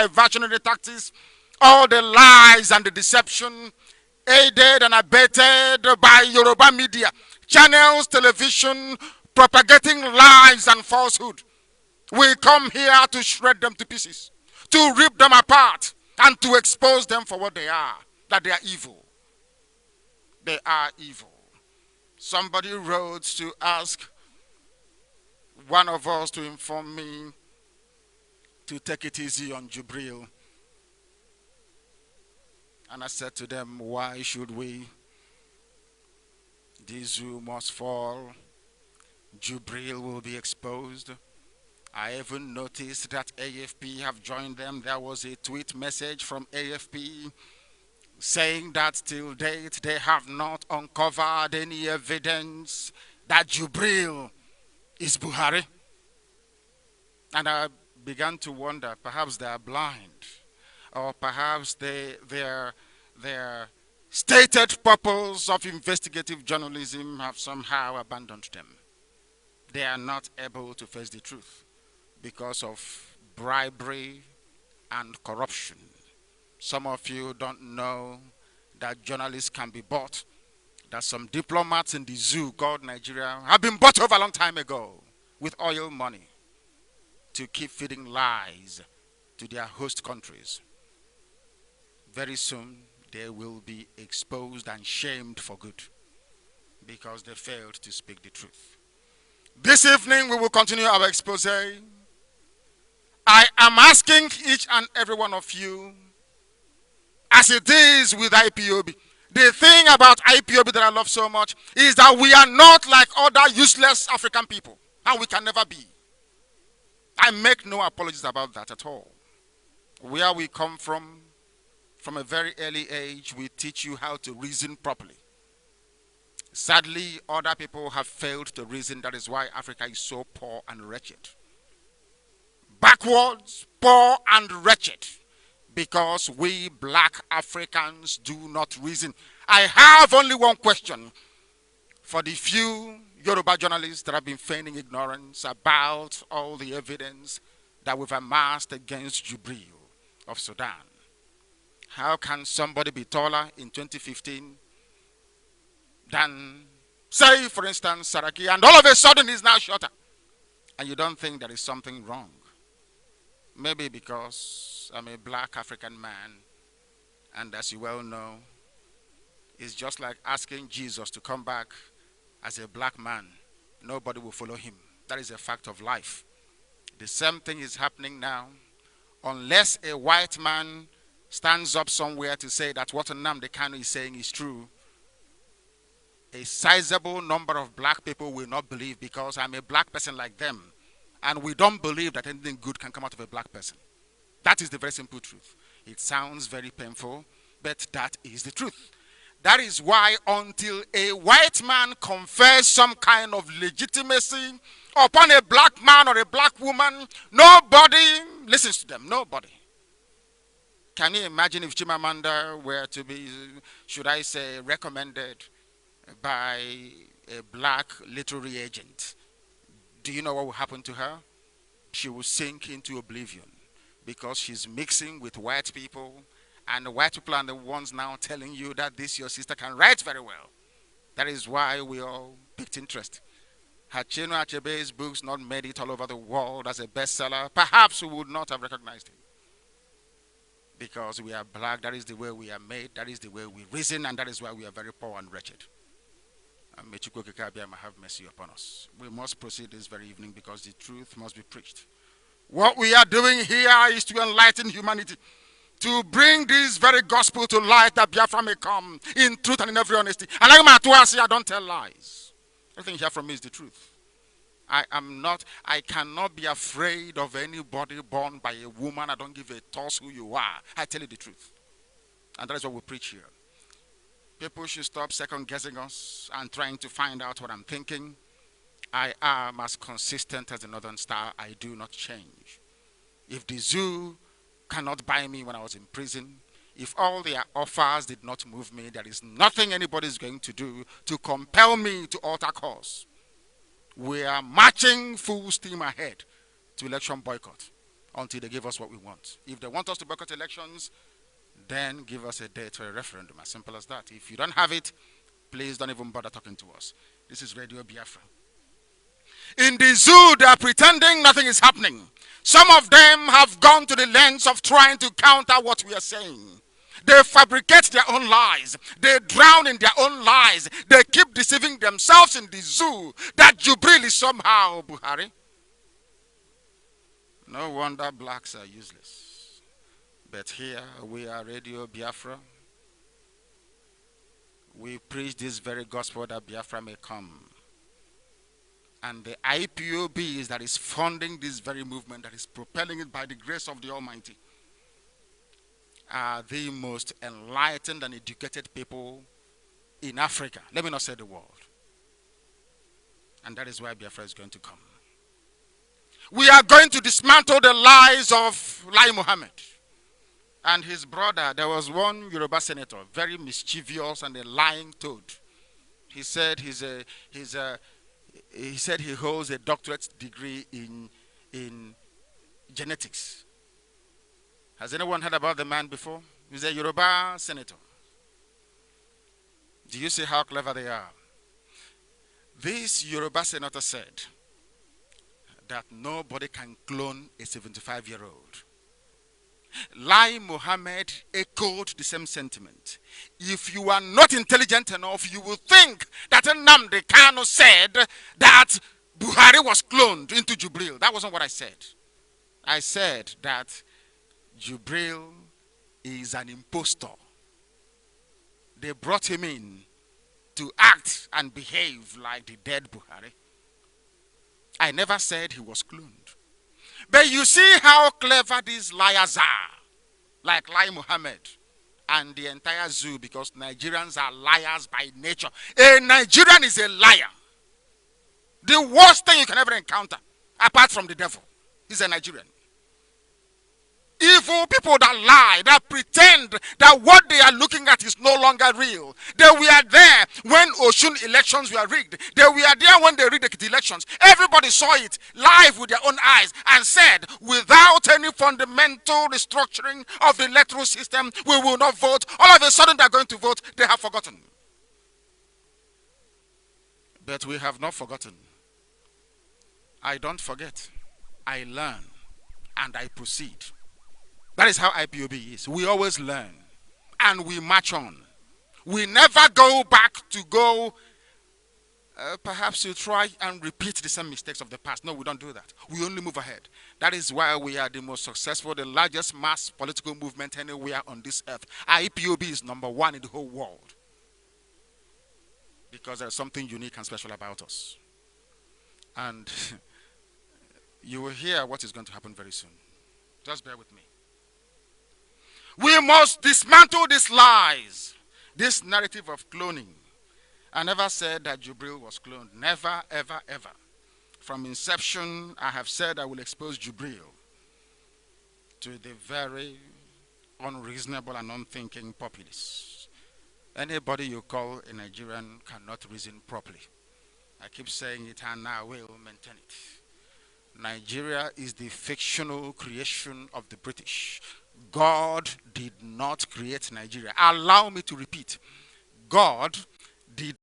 diversionary tactics, all the lies and the deception, aided and abetted by Yoruba media, channels, television, propagating lies and falsehood. We come here to shred them to pieces, to rip them apart, and to expose them for what they are, that they are evil. They are evil. Somebody wrote to ask one of us to inform me to take it easy on Jubril. And I said to them, why should we? The zoo must fall. Jubril will be exposed. I even noticed that AFP have joined them. There was a tweet message from AFP saying that till date they have not uncovered any evidence that Jubril is Buhari. And I began to wonder, perhaps they are blind, or perhaps their stated purpose of investigative journalism have somehow abandoned them. They are not able to face the truth because of bribery and corruption. Some of you don't know that journalists can be bought, that some diplomats in the zoo called Nigeria have been bought over a long time ago with oil money to keep feeding lies to their host countries. Very soon, they will be exposed and shamed for good because they failed to speak the truth. This evening, we will continue our expose. I am asking each and every one of you, as it is with IPOB. The thing about IPOB that I love so much is that we are not like other useless African people, and we can never be. I make no apologies about that at all. Where we come from a very early age, we teach you how to reason properly. Sadly, other people have failed to reason. That is why Africa is so poor and wretched. Backwards, poor and wretched. Because we black Africans do not reason. I have only one question for the few Yoruba journalists that have been feigning ignorance about all the evidence that we've amassed against Jubril of Sudan. How can somebody be taller in 2015 than, say, for instance, Saraki, and all of a sudden he's now shorter? And you don't think there is something wrong? Maybe because I'm a black African man, and as you well know, it's just like asking Jesus to come back as a black man. Nobody will follow him. That is a fact of life. The same thing is happening now. Unless a white man stands up somewhere to say that what Nnamdi Kanu is saying is true, a sizable number of black people will not believe, because I'm a black person like them. And we don't believe that anything good can come out of a black person. That is the very simple truth. It sounds very painful, but that is the truth. That is why until a white man confers some kind of legitimacy upon a black man or a black woman, nobody listens to them. Nobody. Can you imagine if Chimamanda were to be, should I say, recommended by a black literary agent? Do you know what will happen to her? She will sink into oblivion because she's mixing with white people, and the white people are the ones now telling you that this your sister can write very well. That is why we all picked interest. Had Chinua Achebe's books not made it all over the world as a bestseller, perhaps we would not have recognized him. Because we are black, that is the way we are made, that is the way we reason, and that is why we are very poor and wretched. And may Chukwu Okike Abiyama have mercy upon us. We must proceed this very evening because the truth must be preached. What we are doing here is to enlighten humanity, to bring this very gospel to light, that Biafra may come in truth and in every honesty. And like Matuasi, I don't tell lies. Everything you hear from me is the truth. I cannot be afraid of anybody born by a woman. I don't give a toss who you are. I tell you the truth. And that is what we preach here. People should stop second guessing us and trying to find out what I'm thinking. I am as consistent as the Northern Star. I do not change. If the zoo cannot buy me when I was in prison, if all their offers did not move me, there is nothing anybody is going to do to compel me to alter course. We are marching full steam ahead to election boycott. until they give us what we want. If they want us to boycott elections, then give us a date for a referendum. As simple as that. If you don't have it, please don't even bother talking to us. This is Radio Biafra. In the zoo, they are pretending nothing is happening. Some of them have gone to the lengths of trying to counter what we are saying. They fabricate their own lies. They drown in their own lies. They keep deceiving themselves in the zoo that Jubril is somehow Buhari. No wonder blacks are useless. But here we are, Radio Biafra. We preach this very gospel that Biafra may come. And the IPOB is that is funding this very movement, that is propelling it by the grace of the Almighty, are the most enlightened and educated people in Africa. Let me not say the world. And that is why Biafra is going to come. We are going to dismantle the lies of Lai Mohammed and his brother. There was one Yoruba senator, very mischievous and a lying toad. He said he holds a doctorate degree in genetics. Has anyone heard about the man before? He's a Yoruba senator. Do you see how clever they are? This Yoruba senator said that nobody can clone a 75-year-old. Lai Mohammed echoed the same sentiment. If you are not intelligent enough, you will think that Nnamdi Kanu said that Buhari was cloned into Jubril. That wasn't what I said. I said that Jubril is an impostor. They brought him in to act and behave like the dead Buhari. I never said he was cloned. But you see how clever these liars are, like Lai Mohammed and the entire zoo, because Nigerians are liars by nature. A Nigerian is a liar. The worst thing you can ever encounter, apart from the devil, is a Nigerian. Evil people that lie, that pretend that what they are looking at is no longer real. They were there when Oshun elections were rigged. They were there when they rigged the elections. Everybody saw it live with their own eyes and said, without any fundamental restructuring of the electoral system, we will not vote. All of a sudden they're going to vote. They have forgotten. But we have not forgotten. I don't forget. I learn and I proceed. That is how IPOB is. We always learn and we march on. We never go back to go, perhaps you try and repeat the same mistakes of the past. No, we don't do that. We only move ahead. That is why we are the most successful, the largest mass political movement anywhere on this earth. IPOB is #1 in the whole world. Because there's something unique and special about us. And you will hear what is going to happen very soon. Just bear with me. We must dismantle these lies, this narrative of cloning. I never said that Jubril was cloned. Never, ever, ever. From inception, I have said I will expose Jubril to the very unreasonable and unthinking populace. Anybody you call a Nigerian cannot reason properly. I keep saying it and I will maintain it. Nigeria is the fictional creation of the British. God did not create Nigeria. Allow me to repeat. God did